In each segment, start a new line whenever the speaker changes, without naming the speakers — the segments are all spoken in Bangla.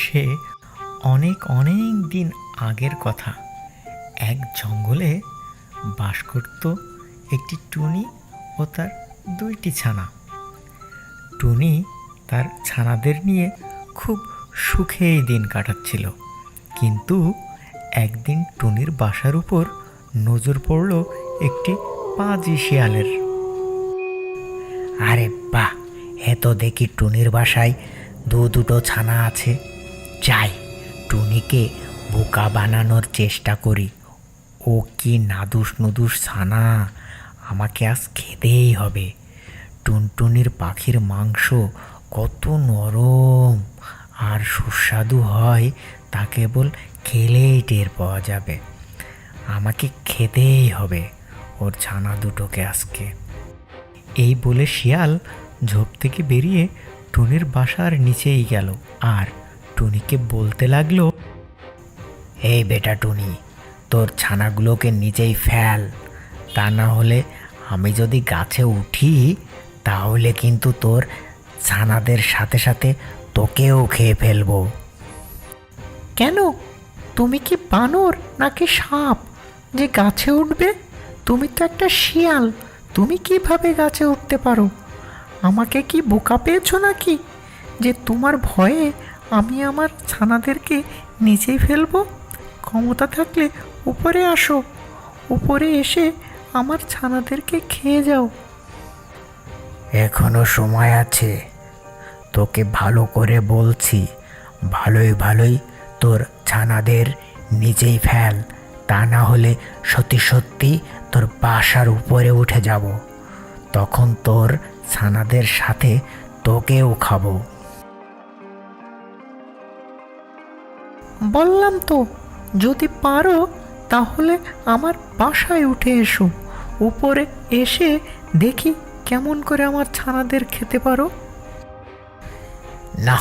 সে অনেক অনেক দিন আগের কথা। এক জঙ্গলে বাস করত একটি টুনি ও তার দুইটি ছানা। টুনি তার ছানাদের নিয়ে খুব সুখেই দিন কাটাচ্ছিল, কিন্তু একদিন টুনির বাসার উপর নজর পড়ল একটি পাজি শিয়ালের।
আরে বাহ, এ তো দেখি টুনির বাসায় দুটো ছানা আছে। যাই, টুনিকে বোকা বানানোর চেষ্টা করি। ও কি নাদুস নুদুস ছানা, আমাকে আজ খেতেই হবে। টুনটুনির পাখির মাংস কত নরম আর সুস্বাদু হয়, তা কেবল খেলেই টের পাওয়া যাবে। আমাকে খেতেই হবে ওর ছানা দুটোকে আজকে।
এই বলে শিয়াল ঝোপ থেকে বেরিয়ে টুনির বাসার নিচেই গেল আর টুনিকে বলতে লাগলো,
এই বেটা টুনি, তোর ছানাগুলোকে নিচেই ফেল, তা না হলে আমি যদি গাছে উঠি তাহলে কিন্তু তোর ছানাদের সাথে সাথে তোকেও খেয়ে ফেলবো।
কেন? তুমি কি বানর নাকি সাপ যে গাছে উঠবে? তুমি তো একটা শিয়াল, তুমি কিভাবে গাছে উঠতে পারো? আমাকে কি বোকা পেয়েছো নাকি যে তোমার ভয়ে আমি আমার ছানাদেরকে নিচেই ফেলবো? ক্ষমতা থাকলে উপরে আসো, উপরে এসে আমার ছানাদেরকে খেয়ে যাও।
এখনো সময় আছে, তোকে ভালো করে বলছি, ভালোই ভালোই তোর ছানাদের নিচেই ফেল, তা না হলে সত্যি সত্যি তোর বাসার উপরে উঠে যাব। তখন তোর ছানাদের সাথে তোকেও খাবো।
বললাম তো, যদি পারো তাহলে আমার বাসায় উঠে এসো, উপরে এসে দেখি কেমন করে আমার ছানাদের খেতে পারো।
না,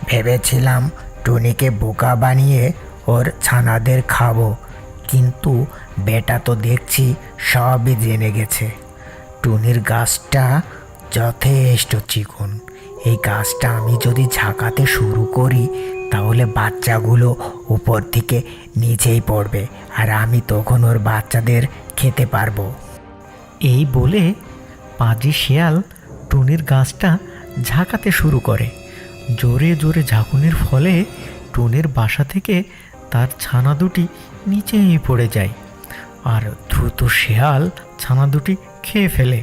ভেবেছিলাম টুনিকে বোকা বানিয়ে ওর ছানাদের খাবো, কিন্তু বেটা তো দেখছি সবই জেনে গেছে। টুনির গাছটা যথেষ্ট চিকন, এই গাছটা আমি যদি ঝাঁকাতে শুরু করি তাহলে বাচ্চাগুলো উপর থেকে নিচেই পড়বে, আর আমি তখন ওর বাচ্চাদের খেতে পারবো।
এই বলে পাজি শিয়াল টুনির গাছটা ঝাঁকাতে শুরু করে। জোরে জোরে ঝাঁকুনির ফলে টুনির বাসা থেকে তার ছানা দুটি নিচেই পড়ে যায় আর দ্রুত শিয়াল ছানা দুটি খেয়ে ফেলে।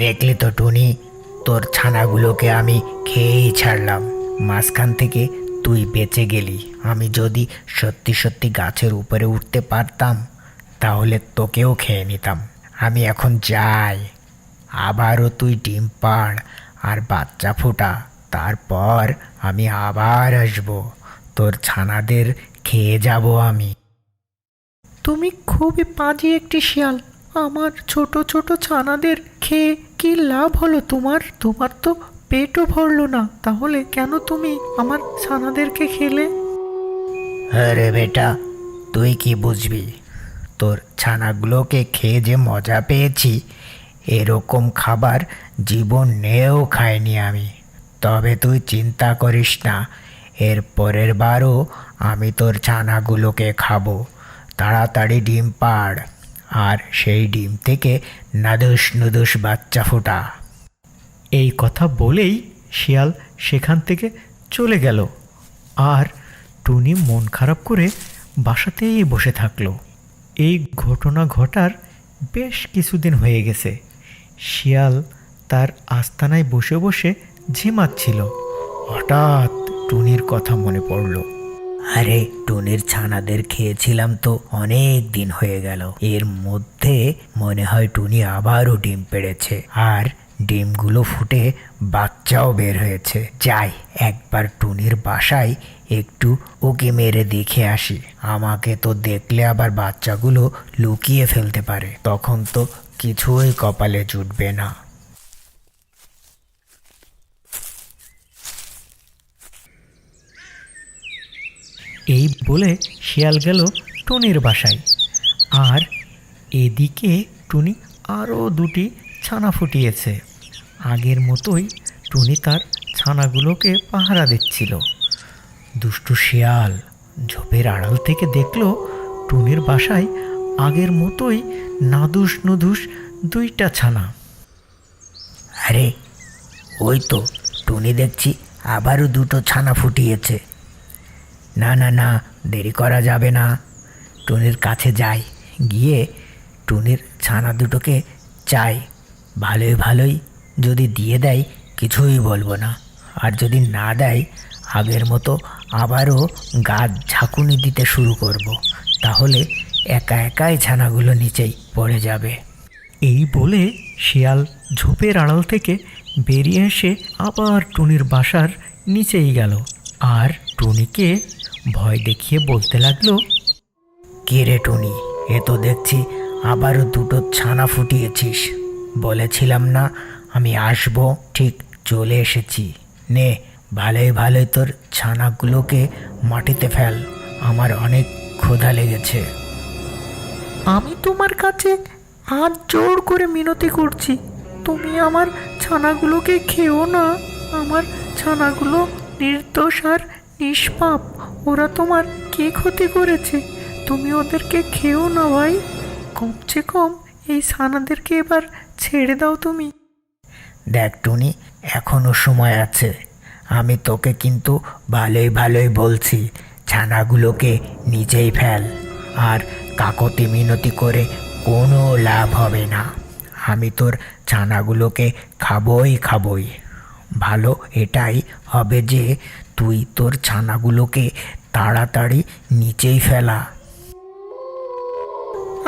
দেখলি তো টুনি, তোর ছানাগুলোকে আমি খেয়েই ছাড়লাম, মাঝখান থেকে তুই বেঁচে গেলি। আমি যদি সত্যি সত্যি গাছের উপরে উঠতে পারতাম তাহলে তোকেও খেয়ে নিতাম। আমি এখন যাই, আবারও তুই ডিম পাড় আর বাচ্চা ফোটা, তারপর আমি আবার আসবো, তোর ছানাদের খেয়ে যাব আমি।
তুমি খুবই পাজি একটি শিয়াল, আমার ছোট ছোট ছানাদের খেয়ে কি লাভ হলো তোমার? তোমার তো পেটও ভরলো না, তাহলে কেন তুমি আমার ছানাদেরকে খেলে?
আরে বেটা, তুই কি বুঝবি? তোর ছানাগুলোকে খেয়ে যে মজা পেয়েছি, এরকম খাবার জীবনেও খাইনি আমি। তবে তুই চিন্তা করিস না, এর পরের বারও আমি তোর ছানাগুলোকে খাবো। তাড়াতাড়ি ডিম পাড় আর সেই ডিম থেকে নাদুস নুদুস বাচ্চা ফোটা।
এই কথা বলেই শিয়াল সেখান থেকে চলে গেল আর টুনি মন খারাপ করে বাসাতেই বসে থাকলো। এই ঘটনা ঘটার বেশ কিছুদিন হয়ে গেছে। শিয়াল তার আস্তানায় বসে বসে ঝিমাচ্ছিল। হঠাৎ টুনির কথা মনে পড়ল।
আরে, টুনির ছানাদের খেয়েছিলাম তো অনেক দিন হয়ে গেল, এর মধ্যে মনে হয় টুনি আবারও ডিম পেড়েছে আর ডিমগুলো ফুটে বাচ্চাও বের হয়েছে। যাই, একবার টুনির বাসায় একটু ওকে মেরে দেখে আসি, আমাকে তো দেখলে আবার বাচ্চাগুলো লুকিয়ে ফেলতে পারে, তখন তো কিছুই কপালে জুটবে না।
এই বলে শিয়াল গেল টুনির বাসায়। আর এদিকে টুনি আরও দুটি ছানা ফুটিয়েছে। আগের মতোই টুনি তার ছানাগুলোকে পাহারা দিচ্ছিল। দুষ্টু শিয়াল ঝোপের আড়াল থেকে দেখলো টুনির বাসায় আগের মতোই নাদুস নুদুস দুইটা ছানা।
আরে ওই তো টুনি দেখছি আবারও দুটো ছানা ফুটিয়েছে। না না না, দেরি করা যাবে না, টুনির কাছে যাই, গিয়ে টুনির ছানা দুটোকে চাই। ভালোই ভালোই যদি দিয়ে দেয় কিছুই বলবো না, আর যদি না দেয় আগের মতো আবারও গাছ ঝাঁকুনি দিতে শুরু করব। তাহলে একা একাই ছানাগুলো নিচেই পড়ে যাবে।
এই বলে শিয়াল ঝোপের আড়াল থেকে বেরিয়ে এসে আবার টুনির বাসার নিচেই গেল। আর টুনিকে ভয় দেখিয়ে বলতে লাগলো,
কে রে টুনি, এ তো দেখছি আবারও দুটো ছানা ফুটিয়েছিস। বলেছিলাম না আমি আসবো, ঠিক চলে এসেছি। নে, ভালোই ভালোই তোর ছানাগুলোকে মাটিতে ফেল, আমার অনেক ক্ষুধা লেগেছে।
আমি তোমার কাছে হাত জোড় করে মিনতি করছি, তুমি আমার ছানাগুলোকে খেও না। আমার ছানাগুলো নির্দোষ আর নিষ্পাপ, ওরা তোমার কী ক্ষতি করেছে? তুমি ওদেরকে খেও না ভাই, কমসে কম এই ছানাদেরকে এবার ছেড়ে দাও তুমি।
দেখ টুনি, এখনো সময় আছে, আমি তোকে কিন্তু ভালোই ভালোই বলছি, ছানাগুলোকে নিচেই ফেল। আর কাকতি মিনতি করে কোনো লাভ হবে না, আমি তোর ছানাগুলোকে খাবই। ভালো এটাই হবে যে তুই তোর ছানাগুলোকে তাড়াতাড়ি নিচেই ফেলা।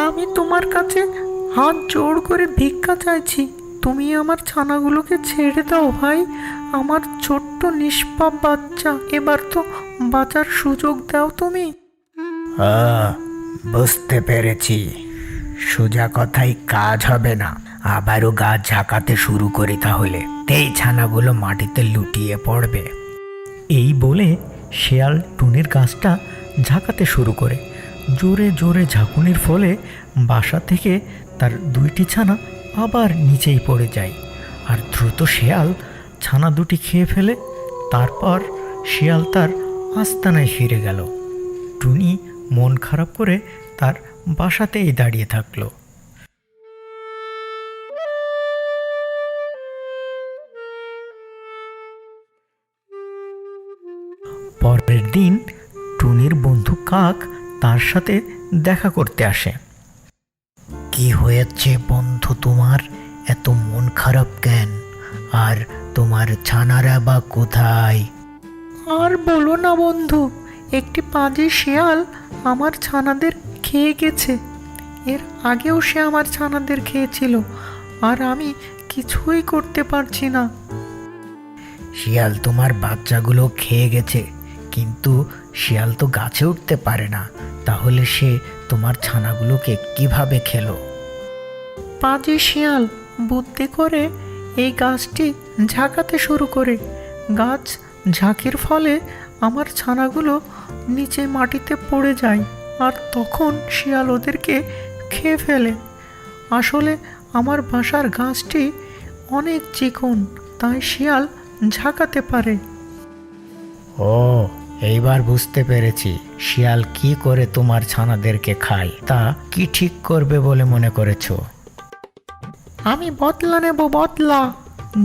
আমি তোমার কাছে হাত জোড় করে ভিক্ষা চাইছি, তুমি আমার ছানাগুলোকে ছেড়ে দাও ভাই। আমার ছোট্ট নিষ্পাপ বাচ্চা, এবার তো বাঁচার সুযোগ দাও তুমি।
বুঝতে পেরেছি, সোজা কথাই কাজ হবে না, আবারও গাছ ঝাঁকাতে শুরু করি তাহলে, এই ছানাগুলো মাটিতে লুটিয়ে পড়বে।
এই বলে শিয়াল টুনির গাছটা ঝাঁকাতে শুরু করে। জোরে জোরে ঝাঁকুনির ফলে বাসা থেকে তার দুইটি ছানা আবার নিচেই পড়ে যায়। আর দ্রুত শিয়াল ছানা দুটি খেয়ে ফেলে। তারপর শিয়াল তার আস্তানায় ফিরে গেল। টুনি মন খারাপ করে তার বাসাতেই দাঁড়িয়ে থাকলো। পরের দিন টুনির বন্ধু কাক তার সাথে দেখা করতে আসে।
কি হয়েছে বন্ধু তোমার, এত মন খারাপ কেন? আর তোমার ছানারা বা কোথায়?
আর বলো না বন্ধু, একটি পাজি শিয়াল আমার ছানাদের খেয়ে গেছে। এর আগেও সে আমার ছানাদের খেয়েছিল, আর আমি কিছুই করতে পারছি না।
শিয়াল তোমার বাচ্চাগুলো খেয়ে গেছে, কিন্তু শিয়াল তো গাছে উঠতে পারে না, তাহলে সে তোমার ছানাগুলোকে কিভাবে খেলো?
পাজি শিয়াল বুদ্ধি করে এই গাছটি ঝাঁকাতে শুরু করে। গাছ ঝাঁকির ফলে আমার ছানাগুলো নিচে মাটিতে পড়ে যায়, আর তখন শিয়াল ওদেরকে খেয়ে ফেলে। আসলে আমার বাসার গাছটি অনেক চিকন, তাই শিয়াল ঝাঁকাতে পারে।
ও, এইবার বুঝতে পেরেছি শিয়াল কি করে তোমার ছানাদেরকে খায়। তা কি ঠিক করবে বলে মনে করেছো?
আমি বদলা নেব, বদলা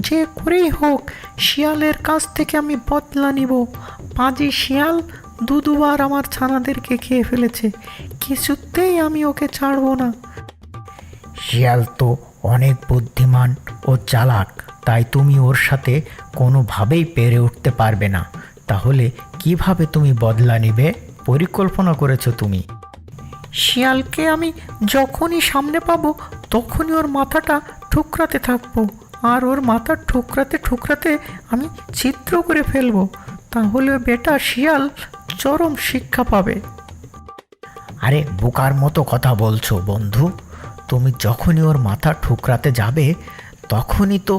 যে করেই হোক শিয়ালের কাছ থেকে আমি বদলা নিব। পাজি শিয়াল দুবার আমার ছানাদেরকে খেয়ে ফেলেছে, কিছুতেই আমি ওকে ছাড়বো না।
শিয়াল তো অনেক বুদ্ধিমান ও চালাক, তাই তুমি ওর সাথে কোনোভাবেই পেরে উঠতে পারবে না। তাহলে কিভাবে তুমি বদলা নিবে পরিকল্পনা করেছো তুমি?
শিয়ালকে আমি যখনই সামনে পাবো তখনই ওর মাথাটা ঠুকরাতে থাকবো, আর ওর মাথা ঠুকরাতে ঠুকরাতে আমি ছিদ্র করে ফেলবো। তাহলে বেটা শিয়াল চরম শিক্ষা পাবে।
আরে বোকার মতো কথা বলছো বন্ধু, তুমি যখনই ওর মাথা ঠুকরাতে যাবে তখনই তো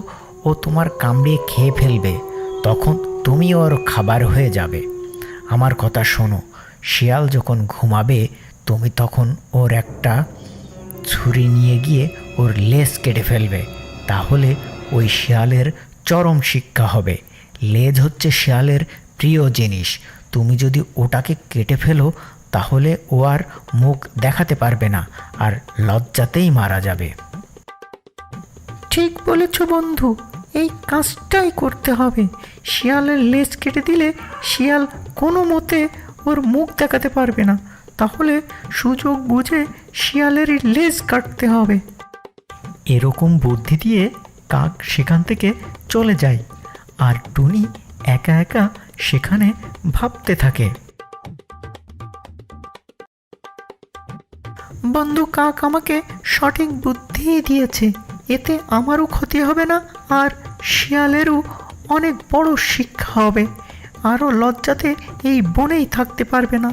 ও তোমার কামড়িয়ে খেয়ে ফেলবে, তখন তুমি ওর খাবার হয়ে যাবে। আমার কথা শোনো, শিয়াল যখন ঘুমাবে তুমি তখন ওর একটা ছুরি নিয়ে গিয়ে ওর লেজ কেটে ফেলবে। তাহলে ওই শিয়ালের চরম শিক্ষা হবে। লেজ হচ্ছে শিয়ালের প্রিয় জিনিস। তুমি যদি ওটাকে কেটে ফেলো তাহলে ও আর মুখ দেখাতে পারবে না, আর লজ্জাতেই মারা যাবে।
ঠিক বলেছ বন্ধু, এই কাজটাই করতে হবে। শিয়ালের লেজ কেটে দিলে শিয়াল কোনো মতে ওর মুখ দেখাতে পারবে না। তাহলে সুযোগ বুঝে শিয়ালের লেজ কাটতে হবে।
এরকম বুদ্ধি দিয়ে কাক সেখান থেকে চলে যায়, আর টুনি একা একা সেখানে ভাবতে থাকে।
বন্ধু কাক আমাকে সঠিক বুদ্ধি দিয়েছে, এতে আমারও ক্ষতি হবে না, আর শিয়ালেরও অনেক বড় শিক্ষা হবে। আরও লজ্জাতে এই বনেই থাকতে পারবে না।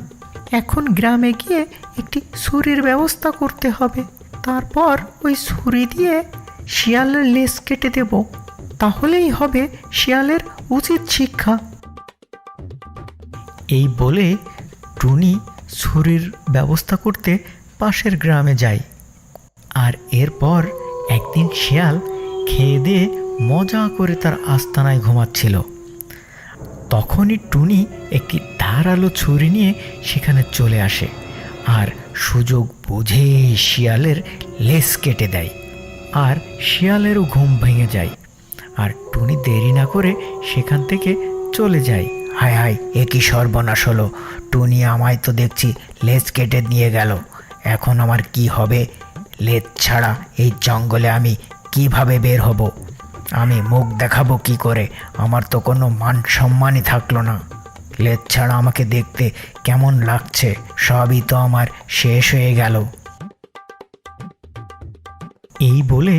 এখন গ্রামে গিয়ে একটি ছুরির ব্যবস্থা করতে হবে। তারপর ওই ছুরি দিয়ে শিয়ালের লেজ কেটে দেব, তাহলেই হবে শিয়ালের উচিত শিক্ষা।
এই বলে টুনি ছুরির ব্যবস্থা করতে পাশের গ্রামে যায়। আর এরপর একদিন শিয়াল খেয়ে দিয়ে মজা করে তার আস্তানায় ঘুমাচ্ছিল। তখনই টুনি একটি ধারালো ছুরি নিয়ে সেখানে চলে আসে, আর সুযোগ বুঝে শিয়ালের লেজ কেটে দেয়। আর শিয়ালেরও ঘুম ভেঙে যায়, আর টুনি দেরি না করে সেখান থেকে চলে যায়।
হায় হায়, এ কি সর্বনাশ হলো! টুনি আমায় তো দেখছি লেজ কেটে নিয়ে গেল। এখন আমার কি হবে? লেজ ছাড়া এই জঙ্গলে আমি কিভাবে বের হব? আমি মুখ দেখাবো কি করে? আমার তো কোনো মান সম্মানই থাকলো না। লেজ ছাড়া আমাকে দেখতে কেমন লাগছে! সবই তো আমার শেষ হয়ে গেল।
এই বলে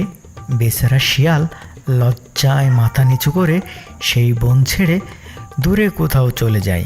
বেচারা শিয়াল লজ্জায় মাথা নিচু করে সেই বন ছেড়ে দূরে কোথাও চলে যায়।